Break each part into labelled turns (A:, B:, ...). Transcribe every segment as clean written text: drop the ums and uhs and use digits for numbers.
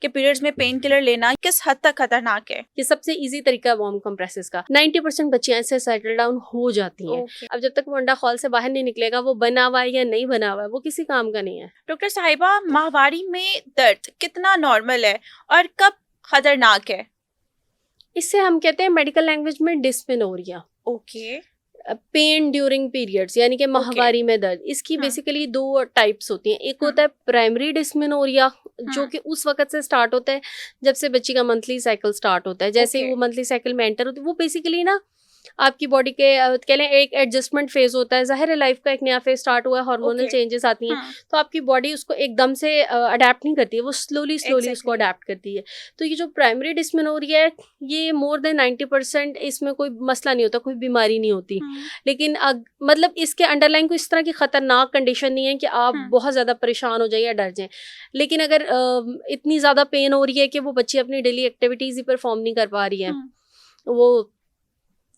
A: कि पीरियड्स में pain killer लेना किस हद तक खतरनाक है?
B: ये सबसे इजी तरीका है वार्म कंप्रेसेस का। 90% बच्चियां ऐसे सेटल डाउन हो जाती हैं। अब जब तक वो अंडा हॉल से बाहर नहीं निकलेगा, वो बना हुआ है या नहीं बना हुआ है, वो किसी काम का नहीं है।
A: डॉक्टर साहिबा, माहवारी में दर्द कितना नॉर्मल है और कब खतरनाक है?
B: इससे हम कहते हैं मेडिकल लैंग्वेज में dysmenorrhoea.
A: Okay.
B: Pain during periods, यानी कि माहवारी में दर्द। इसकी बेसिकली दो टाइप्स होती हैं। एक होता है प्राइमरी डिस्मेनोरिया, जो कि उस वक्त से स्टार्ट होता है जब से बच्ची का मंथली साइकिल स्टार्ट होता है। जैसे ही वो मंथली साइकिल में एंटर होती है, वो बेसिकली ना आपकी बॉडी के कह लें एक एडजस्टमेंट फेज होता है। ज़ाहिर है लाइफ का एक नया फेज स्टार्ट हुआ है, हार्मोनल चेंजेस आती हैं, तो आपकी बॉडी उसको एकदम से अडेप्ट नहीं करती है, वो स्लोली उसको अडेप्ट करती है। तो ये जो प्राइमरी डिस्मेनोरिया है, ये मोर देन 90% इसमें कोई मसला नहीं होता, कोई बीमारी नहीं होती। लेकिन मतलब इसके अंडरलाइन कोई इस तरह की खतरनाक कंडीशन नहीं है कि आप बहुत ज़्यादा परेशान हो जाए या डर जाएं। लेकिन अगर इतनी ज़्यादा पेन हो रही है कि वो बच्ची अपनी डेली एक्टिविटीज़ ही परफॉर्म नहीं कर पा रही है, वो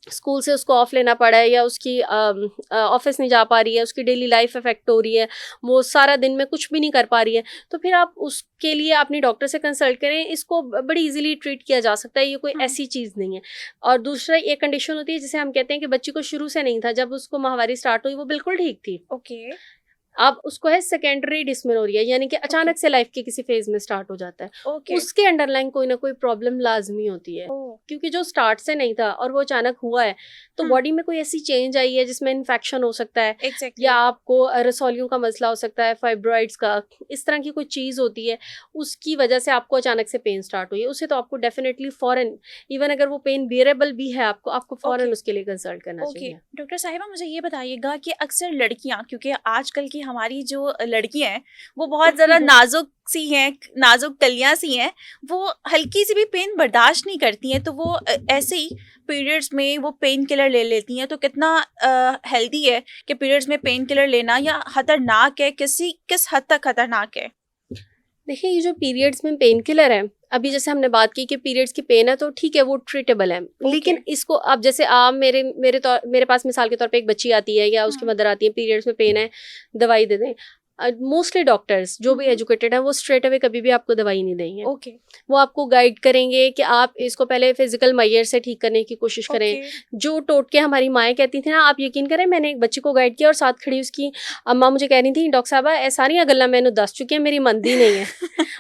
B: स्कूल से उसको ऑफ लेना पड़ा है या उसकी ऑफिस नहीं जा पा रही है, उसकी डेली लाइफ अफेक्ट हो रही है, वो सारा दिन में कुछ भी नहीं कर पा रही है, तो फिर आप उसके लिए अपनी डॉक्टर से कंसल्ट करें। इसको बड़ी इजीली ट्रीट किया जा सकता है, ये कोई ऐसी चीज़ नहीं है। और दूसरा एक कंडीशन होती है जिसे हम कहते हैं कि बच्ची को शुरू से नहीं था, जब उसको माहवारी स्टार्ट हुई वो बिल्कुल ठीक थी। अब उसको है सेकेंडरी डिस्मेनोरिया, यानी कि अचानक से लाइफ के किसी फेज में स्टार्ट हो जाता है। उसके अंडरलाइन कोई ना कोई प्रॉब्लम लाजमी होती है, क्योंकि जो स्टार्ट से नहीं था और वो अचानक हुआ है, तो बॉडी में कोई ऐसी चेंज आई है जिसमें इन्फेक्शन हो सकता है, या आपको रसौलियों का मसला हो सकता है, फाइब्रॉइड्स का, इस तरह की कोई चीज़ होती है, उसकी वजह से आपको अचानक से पेन स्टार्ट हुई है। उसे तो आपको डेफिनेटली फॉरन, इवन अगर वो पेन बियरेबल भी है, आपको फॉरन उसके लिए कंसल्ट करना चाहिए।
A: डॉक्टर साहिबा, मुझे ये बताइएगा कि अक्सर लड़कियां, क्योंकि आजकल की हमारी जो लड़कियां हैं वो बहुत ज़्यादा नाजुक सी हैं, नाजुक कलियां सी हैं, वो हल्की सी भी पेन बर्दाश्त नहीं करती हैं, तो वो ऐसे ही पीरियड्स में वो पेन किलर ले लेती हैं। तो कितना हेल्दी है कि पीरियड्स में पेन किलर लेना, या खतरनाक है, किस हद तक खतरनाक है?
B: देखिए, ये जो पीरियड्स में पेन किलर है, अभी जैसे हमने बात की कि पीरियड्स की पेन है तो ठीक है, वो ट्रीटेबल है। लेकिन इसको अब जैसे आप मेरे पास मिसाल के तौर पे एक बच्ची आती है या उसकी मदर आती है, पीरियड्स में पेन है, दवाई दे दें। मोस्टली डॉक्टर्स जो भी एजुकेटेड हैं वो स्ट्रेट अवे कभी भी आपको दवाई नहीं देंगे। वो आपको गाइड करेंगे कि आप इसको पहले फिजिकल मैयर से ठीक करने की कोशिश करें। जो टोटके हमारी माएँ कहती थी ना, आप यकीन करें, मैंने एक बच्ची को गाइड किया और साथ खड़ी उसकी अम्मा मुझे कह रही थी, डॉक्टर साहबा ए सारिया गल्लां मैनू दस चुकी है, मेरी मनदी नहीं है।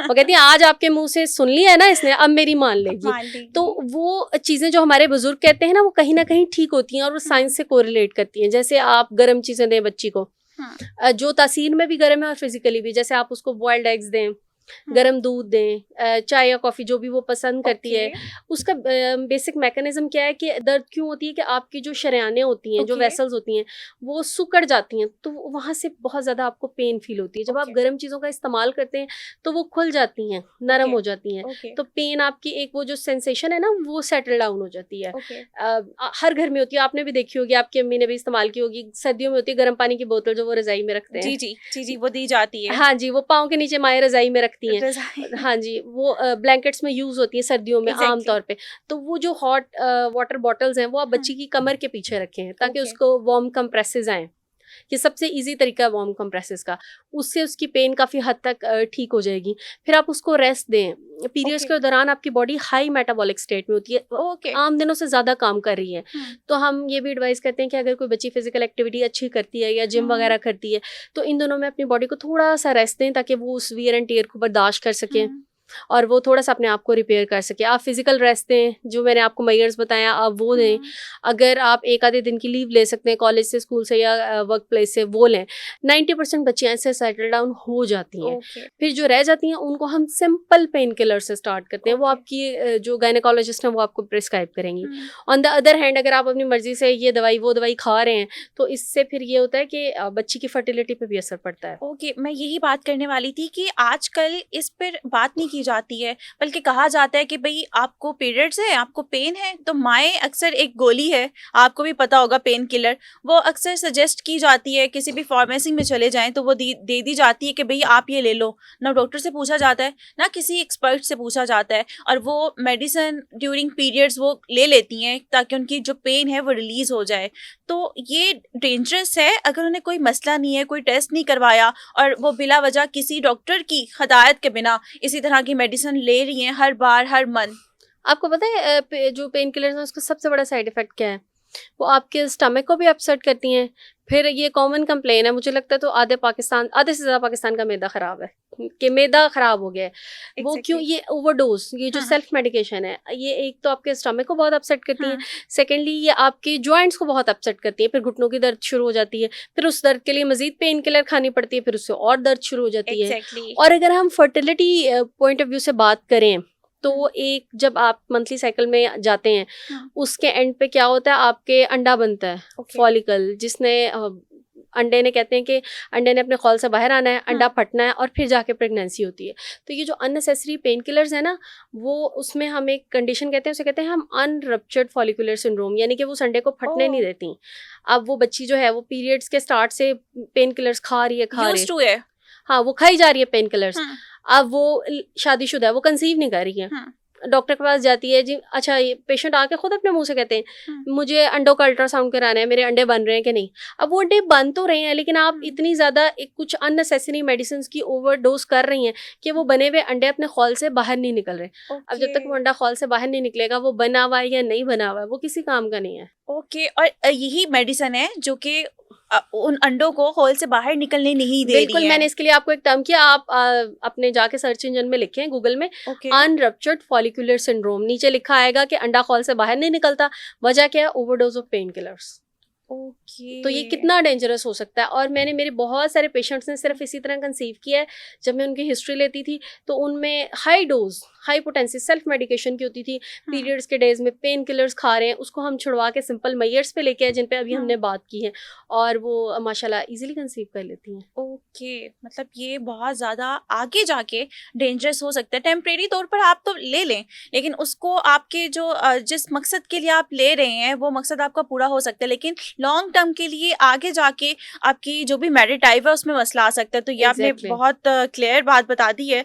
B: वो कहती है आज आपके मुंह से सुन लिया है ना इसने, अब मेरी मान लेगी। तो वो चीज़ें जो हमारे बुजुर्ग कहते हैं ना, वो कहीं ना कहीं ठीक होती हैं और वो साइंस से कोरिलेट करती हैं। जैसे आप गर्म चीज़ें दें बच्ची को, जो तासीर में भी गर्म है और फिजिकली भी, जैसे आप उसको बॉइल्ड एग्स दें, गरम दूध दें, चाय या कॉफ़ी जो भी वो पसंद करती है। उसका बेसिक मैकेनिज्म क्या है कि दर्द क्यों होती है कि आपकी जो शरेयानें होती हैं, जो वेसल्स होती हैं, वो सुकड़ जाती हैं, तो वहाँ से बहुत ज़्यादा आपको पेन फील होती है। जब आप गर्म चीज़ों का इस्तेमाल करते हैं तो वो खुल जाती हैं, नरम हो जाती हैं, तो पेन आपकी एक वो जो सेंसेशन है ना, वो सेटल डाउन हो जाती है। हर घर में होती है, आपने भी देखी होगी, आपकी अम्मी ने भी इस्तेमाल की होगी। सर्दियों में होती है गर्म पानी की बोतल जो वो रज़ाई में रखते हैं।
A: जी, वो दी जाती है।
B: हाँ जी, वो पाँव के नीचे माएँ रज़ाई में हाँ जी, वो ब्लैंकेट्स में यूज होती है सर्दियों में आम तौर पे। तो वो जो हॉट वाटर बॉटल्स हैं वो आप बच्ची की कमर के पीछे रखें ताकि उसको वार्म कंप्रेसेस आए। ये सबसे इजी तरीका है वार्म कंप्रेसेस का, उससे उसकी पेन काफ़ी हद तक ठीक हो जाएगी। फिर आप उसको रेस्ट दें। पीरियड्स के दौरान आपकी बॉडी हाई मेटाबॉलिक स्टेट में होती है, आम दिनों से ज़्यादा काम कर रही है। तो हम ये भी एडवाइस करते हैं कि अगर कोई बच्ची फिजिकल एक्टिविटी अच्छी करती है या जिम वगैरह करती है, तो इन दोनों में अपनी बॉडी को थोड़ा सा रेस्ट दें ताकि वो उस वियर एंड टियर को बर्दाश्त कर सकें और वो थोड़ा सा अपने आप को रिपेयर कर सके। आप फिजिकल रेस्ट दें, जो मैंने आपको मेजर्स बताया आप वो दें। अगर आप एक आधे दिन की लीव ले सकते हैं कॉलेज से, स्कूल से या वर्क प्लेस से, वो लें। 90% बच्चियां ऐसे सेटल डाउन हो जाती हैं। फिर जो रह जाती हैं उनको हम सिंपल पेन किलर से स्टार्ट करते हैं। वो आपकी जो गायनेकोलॉजिस्ट हैं वो आपको प्रिस्क्राइब करेंगी। ऑन द अदर हैंड, अगर आप अपनी मर्जी से ये दवाई वो दवाई खा रहे हैं तो इससे फिर ये होता है कि बच्ची की फर्टिलिटी पे भी असर पड़ता है।
A: मैं यही बात करने वाली थी कि आजकल इस पर बात नहीं की जाती है, बल्कि कहा जाता है कि भाई आपको पीरियड्स है, आपको पेन है, तो माएँ अक्सर एक गोली है, आपको भी पता होगा, पेन किलर, वो अक्सर सजेस्ट की जाती है। किसी भी फार्मेसी में चले जाएं तो वो दे दी जाती है कि भाई आप ये ले लो। ना डॉक्टर से पूछा जाता है ना किसी एक्सपर्ट से पूछा जाता है, और वो मेडिसिन ड्यूरिंग पीरियड्स वो ले लेती हैं ताकि उनकी जो पेन है वो रिलीज हो जाए। तो ये डेंजरस है अगर उन्हें कोई मसला नहीं है, कोई टेस्ट नहीं करवाया और वो बिला वजह किसी डॉक्टर की हदायत के बिना इसी तरह की मेडिसिन ले रही हैं हर बार हर मंथ।
B: आपको पता है जो पेन किलर्स हैं उसका सबसे बड़ा साइड इफेक्ट क्या है? वो आपके स्टमक को भी अपसेट करती हैं। फिर ये कॉमन कंप्लेन है, मुझे लगता है तो आधे से ज़्यादा पाकिस्तान का मैदा ख़राब है, कि मैदा ख़राब हो गया है। वो क्यों? ये ओवरडोज, ये जो सेल्फ मेडिकेशन है, ये एक तो आपके स्टमक को बहुत अपसेट करती है, सेकेंडली ये आपके जॉइंट्स को बहुत अपसेट करती है, फिर घुटनों की दर्द शुरू हो जाती है, फिर उस दर्द के लिए मजीद पेन किलर खानी पड़ती है, फिर उससे और दर्द शुरू हो जाती है। और अगर हम फर्टिलिटी पॉइंट ऑफ व्यू से बात करें तो एक जब आप मंथली साइकिल में जाते हैं, उसके एंड पे क्या होता है, आपके अंडा बनता है, फॉलिकल, जिसने अंडे ने, कहते हैं कि अंडे ने अपने खौल से बाहर आना है, अंडा फटना है और फिर जाके प्रेगनेंसी होती है। तो ये जो अननेसेसरी पेन किलर्स है ना, वो उसमें हम एक कंडीशन कहते हैं, उसे कहते हैं हम अनरप्चर्ड फॉलिकुलर सिंड्रोम, यानी कि वो अंडे को फटने नहीं देती। अब वो बच्ची जो है वो पीरियड्स के स्टार्ट से पेन किलर्स खा रही है, हाँ वो खाई जा रही है पेन किलर्स। अब वो शादीशुदा है, वो कंसीव नहीं कर रही है, डॉक्टर के पास जाती है जी, अच्छा ये पेशेंट आके खुद अपने मुंह से कहते हैं मुझे अंडों का अल्ट्रासाउंड कराना है, मेरे अंडे बन रहे हैं कि नहीं। अब वो अंडे बन तो रहे हैं, लेकिन आप इतनी ज़्यादा कुछ अननेसेसरी मेडिसिन की ओवरडोज कर रही हैं कि वो बने हुए अंडे अपने खौल से बाहर नहीं निकल रहे। अब जब तक वो अंडा खौल से बाहर नहीं निकलेगा, वो बना हुआ है या नहीं बना हुआ है, वो किसी काम का नहीं है।
A: ओके, और यही मेडिसिन है जो कि उन अंडों को होल से बाहर निकलने नहीं दे रही है।
B: बिल्कुल, मैंने इसके लिए आपको एक टर्म किया, आप अपने जाके सर्च इंजन में लिखें गूगल में, अनरप्चर्ड फॉलिकुलर सिंड्रोम, नीचे लिखा आएगा कि अंडा खौल से बाहर नहीं निकलता। वजह क्या है? Overdose of pain killers. तो ये कितना डेंजरस हो सकता है। और मैंने, मेरे बहुत सारे पेशेंट्स ने सिर्फ इसी तरह कंसीव किया है। जब मैं उनकी हिस्ट्री लेती थी तो उनमें high dose, high potency self medication की होती थी। पीरियड्स के डेज में पेन किलर्स खा रहे हैं, उसको हम छुड़वा के सिंपल मैयर्स पे लेके आए, जिन पे अभी हमने बात की है, और वो माशाल्लाह इजीली कंसीव कर लेती हैं।
A: ओके, मतलब ये बहुत ज़्यादा आगे जाके डेंजरस हो सकता है। टेम्परेरी तौर पर आप तो ले लें, लेकिन उसको आपके जो जिस मकसद के लिए आप ले रहे हैं वो मकसद आपका पूरा हो सकता है, लेकिन लॉन्ग टर्म के लिए आगे जाके आपकी जो भी मैरिड टाइप है उसमें मसला आ सकता है। तो ये आपने बहुत क्लियर बात बता दी है।